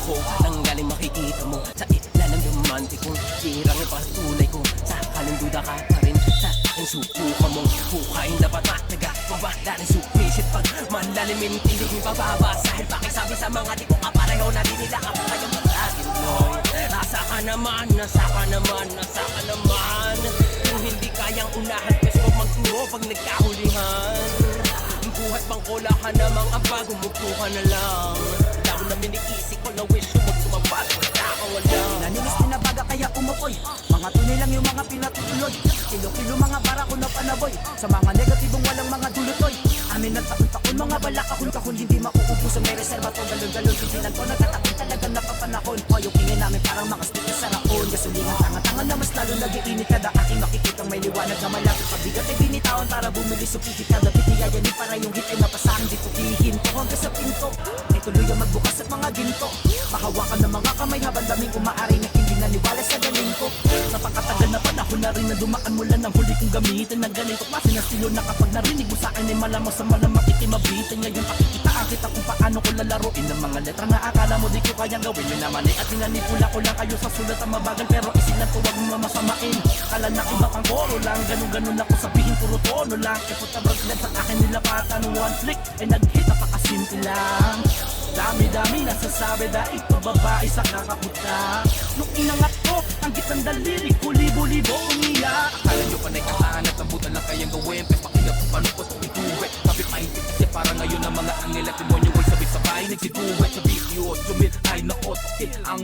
ako nang galing makikita mo sa ilalim ng romantikong tirang ipatunay ko. Sa kalinduda ka pa rin sa aking subukan mong buhayin. Dapat mataga pabala rin sumisit pag manlalimin hindi bababa. Dahil pakisabi sa mga di ko kapareho na di nila kapayang mag-akin boy. Nasa ka naman, nasa ka naman, nasa ka naman. Kung hindi kayang unahan pes ko magturo pag nagkahulihan. Buhat bang kolahan na mga bago mugto ka na lang. Dahil na minikisi ko na wish ko magtumabas. Wala ka wala. Naninis tinabaga kaya umupoy. Mga tunay lang yung mga pinatutuloy. Kilo-kilo mga bara ko na panaboy. Sa mga negatibong walang mga dulutoy. Amin at takon-takon mga balak kahon-kahon. Hindi mauubusan may reserva to. Galon-galon pigilan ko nagkatakot talagang napapanahon. O yung tingin namin parang mga sticker sa raon. Gasulingan tanga-tanga na mas lalo nag-iinit kada aking makikitang may liwanag na malapit. Pabigat ay binitawan para bumili supikit kada bitiyayanin para yung hit ay mapasahan. Dito hihinto hanggang sa pinto. Ay tuloy ang magbukas at mga ginto. Mahawakan ng mga kamay habang daming umaari na hindi naniwala sa galing ko. Napakatagal na panahon na rin na dumaan mula ng huli kong gamitin ng ganito klase na stilo na kapag narinig mo sa akin ay malamang sa malamang itimabitin. Ngayon pakikitaan kita kung paano ko lalaroin ng mga letra na akala mo di ko kayang gawin. Yun naman ay at pinanipula ko lang kayo sa sulat ang mabagal pero isinan ko wag mo masamain. Kala na iba pang koro lang ganun-ganun ako sabihin puro tono lang. E puta baglan sa akin nilapatan one flick ay nag-hit napakasimple lang. Dami-dami nasasabi dahil ito babae sa kakaputa. Nung inangat ko, ang gitang daliri ko libo-libo umiyak. Akala nyo panay kataan at nabutan lang kayang gawin. Pes pakinggan kung paano ko ito ituwi. Sabi pahintit kasi para ngayon ang mga angel at demonyo ay sabay-sabay nagsituwi. Sa video, sumit ay naot ang